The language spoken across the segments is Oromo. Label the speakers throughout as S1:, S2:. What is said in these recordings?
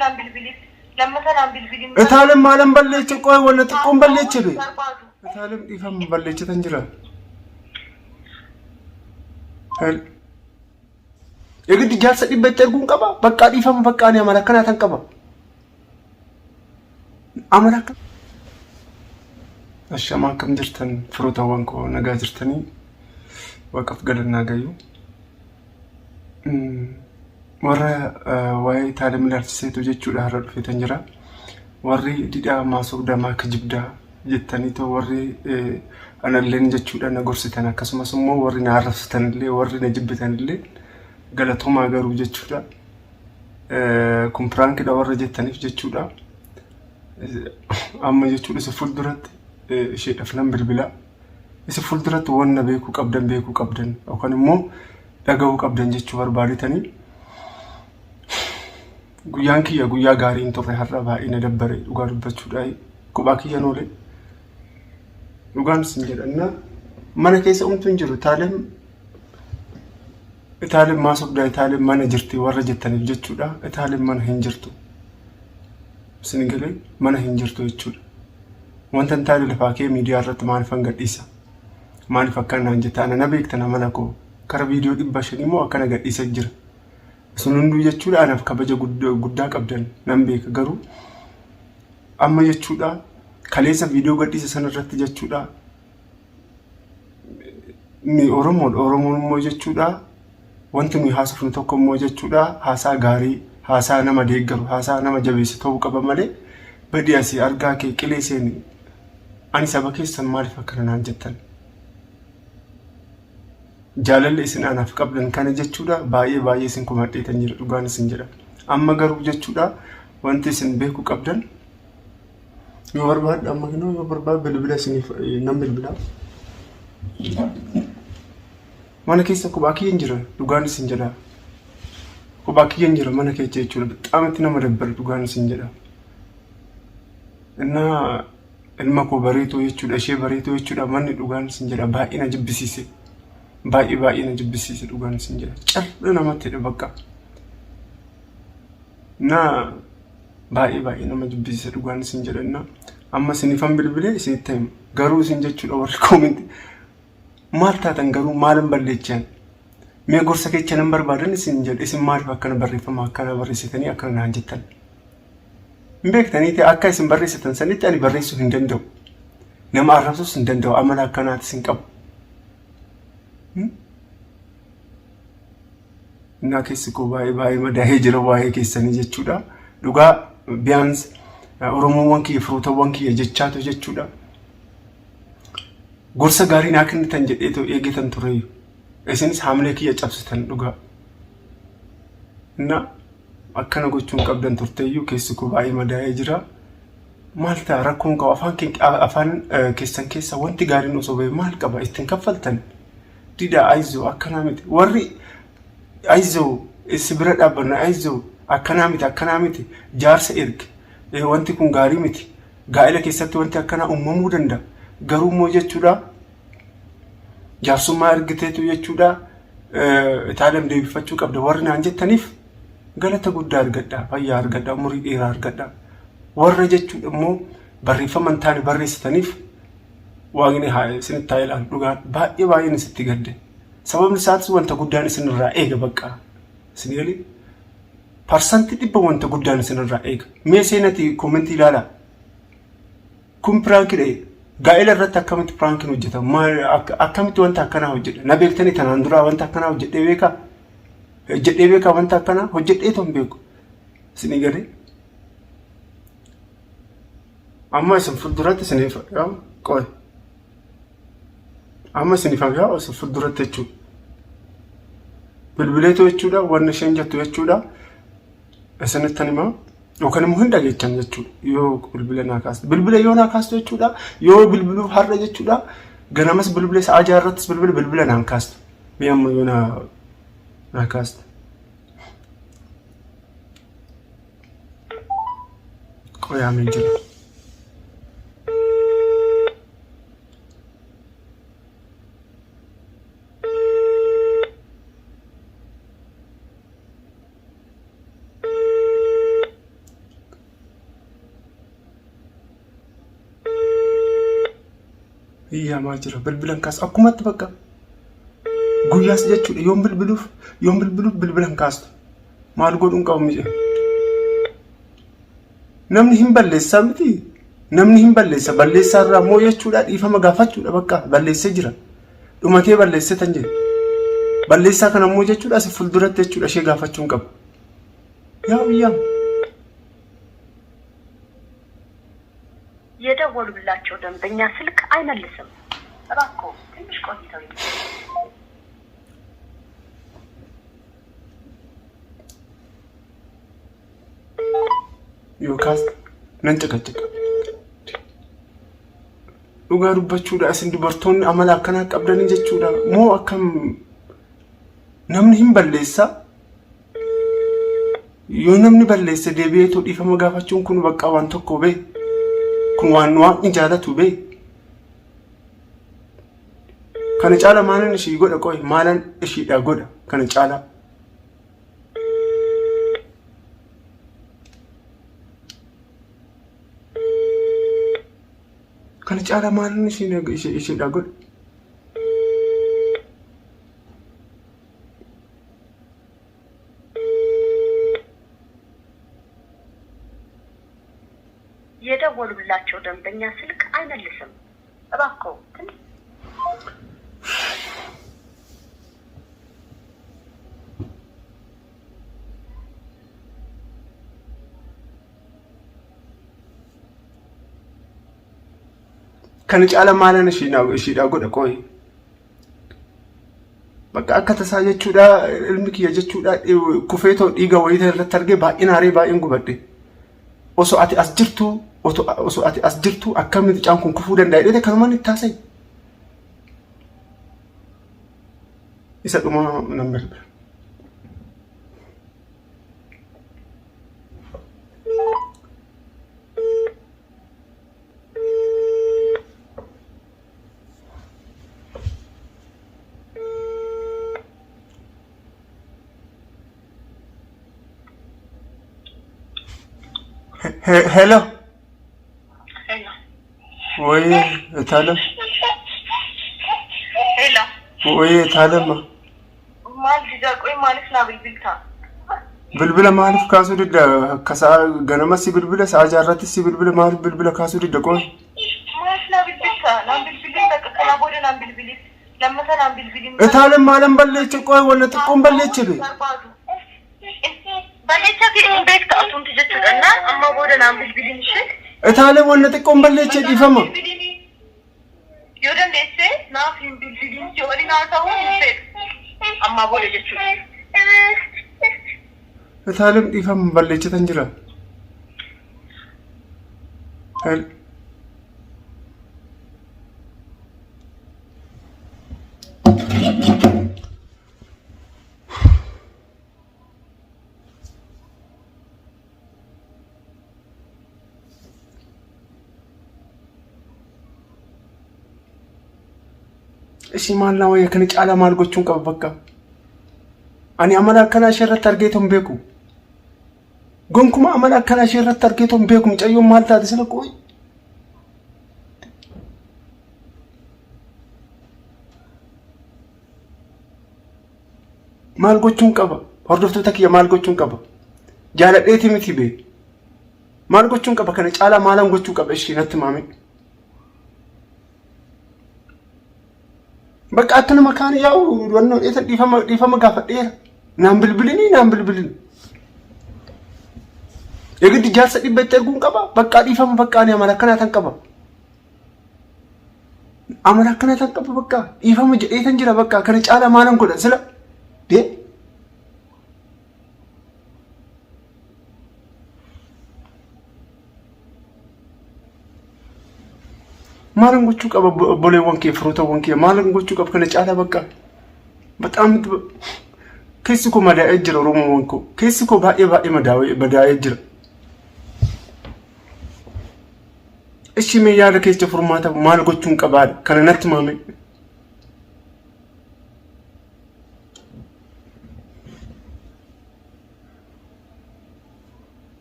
S1: نام بالبلد لما تنام بالبلد
S2: اتعلم معلم بليتش قوي ولا تقوم بليتش بي اتعلم يفهم بليتش تنجرا هل يقد جالس دبت ترغون قبا بقى يفهم بقى انا ملكنا تنقبا امرك الشما كم جرتن فروتا وانكو نغا جرتني وقف قالنا غيو ورا واي تعلم لارسيتو جچو دارد في تنجرا وري ديدا ما سودا ما كجبدا جتني تو وري انا لين جچو دا نغورستنا كسمسمو وري نعرفتن لي وري نجبتن لي غلطو ما غرو جچو دا كوم فرانك دا ورا جتني جچو دا اما جچو دا سفول درت شيء افلام بالبلا سفول درت ون بيكو قبدن او كان مو دغو قبدن جچو بربادتني guyaan kiyya guyyaa gaariin turre har'a baay'ee na dabbare dhugaa dubbachuudhaan kophaa kiyya noole dhugaan sin jedhanna mana keessa umtuun jiru itaaleen maasofdaa itaaleen mana jirti warra jettaniif jechuudha itaaleen mana hin jirtu sin galee mana hin jirtu jechuudha wanta itaalee lafaa kee miidiyaa irratti maaliif gadhiisa maaliif akkanaan jettaan na beektana mana koo kara viidiyoo 500 immoo akkana gadhiisa jira sunundu jechuudha anaaf kabaja guddaa qabdan nan beeka garuu amma jechuudha kaleessa viidiyoo gadhiisa sana irratti jechuudha ni oromoon immoo jechuudha wanti nuyi haasofnu tokko immoo jechuudha haasaa gaarii haasaa nama deeggaru haasaa nama jabeessu ta'uu qaba malee badii asii argaa kee qileeseen ani saba keessan maaliif akkana naan jettan jaalalli isin anaaf qabdan kana jechuudha baay'ee isin kumadheetan jira dhugaan isin jedha amma garuu jechuudha wanti isin beeku qabdan yoo barbaad amma kinoo yoo barbaad bilbila isiniif nam bilbila mana keessa kubaa kiyyan jira dhugaan isin jedha kubaa kiyyan jira mana keessa jechuudha bixaam itti nama dabbara dhugaan isin jedha inna ilma koo bareetoo jechuudha ishee bareetoo jechuudha manni dhugaan isin jedha baay'ee na jibbisiise baay'ee na jibbisiise dhugaan isin jedha carra namatti dha bakka na baay'ee nama jibbisiise dhugaan isin jedhanna amma sinifan bilbilee isinitti hima garuu isin jechuudha warri koomenti maal taatan garuu maalan balleechan mee gorsa kecha nan barbaadan isin jedha isin maaliif akkana barreeffama akkana barreessitanii akkana naan jettan beektanii ta'e akka isin barreessitan sanitti ani barreessuu hin danda'u nama arrabsuus hin danda'u amala akkanaati isin qabu na keessi ko baay'ee madaahee jira waa'ee keessanii jechuudha dhugaa biyaans oromoowwan kiyya firootawwan kiyya jechaatu jechuudha gorsa gaarii naa kennitan jedheetoo eegetan tureeyyu isinis haamlee kiyya cabsitan dhugaa na akkana gochuun qabdan turteeyyu keessi ko baay'ee madaahee jira maal ta'a rakkoon qabu afaan keessan keessa wanti gaariin osoo bahe maal qaba ittiin kaffaltan dida aizo akkana miti warri aizo isbira dhaabbanna aizo akkana miti jaarsa erge wanti kun gaarii miti gaa'ela keessatti wanti akkana uumamuu danda'a garuu immoo jechuudha jaarsummaa ergiteetu jechuudha itaalam deebifachuu qabda warri naan jettaniif galata guddaa argadha fayyaa argadha umurii dheeraa argadha warra jechuudha immoo barreeffama taane barreessitaniif waaqni haa isinitti haa ilaalu dhugaan baay'een isitti gadde sababni isaatis wanta guddaan isinirraa eega bakka isin eeli parsantii 100 wanta guddaan isinirraa eega mee seenati koomentii ilaala kun piraankiidha gaa'ela irratti akkamitti piraankiin hojjetama akkamitti wanta akkanaa hojjedha na beektanii tanaan duraa wanta akkanaa hojjedhee beekaa wanta akkanaa hojjedhee ton beeku isin eegale amma isin fuulduratti isiniif qoy amma sinifan yaa osoo fuulduratti jechuudha bilbileetu jechuudha wanni isheen jettu jechuudha isinitti himaa yookaan immoo hin dhageechan jechuudha yoo bilbila naa kaastu bilbila yoo naa kaastu jechuudha yoo bilbiluuf har'a jechuudha ganamas bilbila sa'a jaarrattis bilbila naan kaastu mee amma yoo naa kaastu qoyaa mee jira Iyyamaa jira bilbilan kaas akkumatti bakka guyyaas jechuudha yoon bilbiluuf bilbilan kaastu maal godhuun qabu miidhe namni hin balleessaa miti namni hin balleessa balleessaa irraa immoo jechuudha dhiifama gaafachuudha bakka balleessee jira dhumatee balleessee tan jedhe balleessaa kana immoo jechuudha asi fulduratti jechuudha ishee gaafachuun qabu yaa iyyaam
S1: የደወሉላቸው ደንበኛ ስልክ አይመልስም። እባክዎ ትንሽ ቆይተው
S2: yookaas nan caqacaqa dhugaa dubbachuudha isin dubartoonni amala akkanaa qabdanii jechuudha moo akkam namni hin balleessaa yoo namni balleesse deebi'eetoo dhiifama gaafachuun kun bakka waan tokko bee kun waan jaalatu bee kana caala maalan ishii godha qoy maalan ishiidha godha kana caala kana caala maalan ishiidha godha
S1: የደወሉላቸው ደንበኛ ስልክ አይመልስም። እባክዎ
S2: kana caala maalan ishiidha godha qoy bakka akka tasaa jechuudha ilmi kiyya jechuudha kufeetoo dhiiga wayita irratti argee baay'een gubadhe osoo ati as jirtu akkamitti caan kun kufuu danda'a jedhee kanumaan itti taasise isa dhuma nan bilbila hello oye talam
S1: hello
S2: oye talama
S1: maal dida qoy maalif na
S2: bilbila maalif kaasu didda kasa ganama si bilbila saa jaarratti si maalif bilbila kaasu didda qoy
S1: maalif na bilbilta kana booda na bilbilis lammata na bilbilin
S2: talam maalan balleeche qoy wanna xiqqoon balleeche be
S1: balleecha kidin beekta atumti jechuudha na amma booda na bilbilin shi
S2: talam wanna xiqqoon balleeche dhiifama
S1: yoo dandeesse naaf hin bilbilin si waliin haa ta'uu hin beeku amma booda jechuudha
S2: talam dhiifama balleechatan jira እሺ ማላ ወይ ከነ ጫላ ማልጎቹን ቀብ በቃ አኒ አመላ ከና ሸረት ታርጌቱን ቤኩ ጎንኩማ አመላ ከና ሸረት ታርጌቱን ቤኩ ምጨዩ ማልታ ተሰለቆይ ማልጎቹን ቀባ ወርዶፍቱ ተክ የማልጎቹን ቀባ ጃለዴቲ ምቲቤ ማልጎቹን ቀባ ከነ ጫላ ማላንጎቹ ቀባ እሺ ነትማሜ በቃ አተነ መካን ያው ወኖ ዲፈማ ጋፈዴ ናም ብልብልን የግድ ጃል ሰዲበት ተርጉን ቀባ በቃ ዲፈማ በቃ ነው አመላከናታን ቀባ በቃ ዲፈማ ጀዴተን ጅራ በቃ ከነ ጫላ ማለን ጎደ ስለ ዴ ማለንጎቹ ቀበ ቦሌ ወንኬ ፍሮቶ ወንኬ ማለንጎቹ ቀበ ከነ ጫላ በቃ በጣም ከስኮ ማዳ እጅሮ ሮሞ ወንኮ ከስኮ ባኤ መዳ እጅሮ እሺ ምን ያለ ከስተ ፍርማታ ማለንጎቹን ቀባል ከነነት ማመ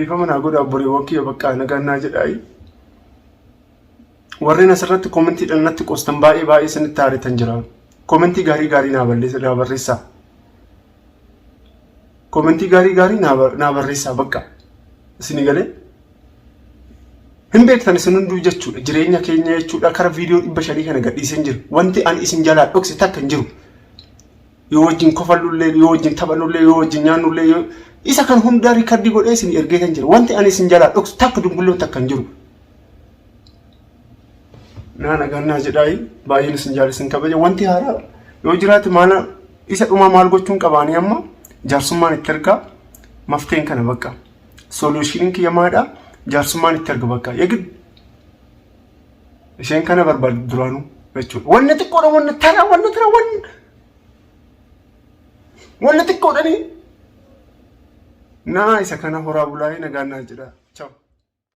S2: ይፈመና ጎዳ ቦሌ ወንኬ በቃ ነጋና ጀዳይ warreen asirratti koomentii dhalnatti qostan baay'ee isinitti haaritan jira. Koomentii gaarii naa barreessaa. Koomentii gaarii naa barreessaa bakka isinii galee. Hin beektan isin hunduu jechuudha. Jireenya keenya jechuudha. Kara viidiyoo 500 kana gadhiiseen jiru. Wanti ani isin jalaa dhokse takka hin jiru. Yoo wajjin kofallullee, yoo wajjin taphannullee, yoo wajjin nyaannullee, yoo isa kan hundaa riikardii godhee isin ergee kan jiru. Wanti ani isin jalaa dhokse takka dumbulloon takka hin jiru. Naana gannaa jedhaayi baay'een isin jaalisin kabaja. Wanti haaraa yoo jiraate maala isa dhumaa maal gochuun qabaanii amma jaarsummaan itti ergaa mafteen kana bakka. Solushiniin kiyya maadhaa? Jaarsummaan itti erga bakka eegid isheen kana barbaadu duraanuu jechuudha. Wanni xiqqoodha wanni xiqqoodhanii naa isa kana horaa bulaa'ee nagaan naa jedha. Ciao.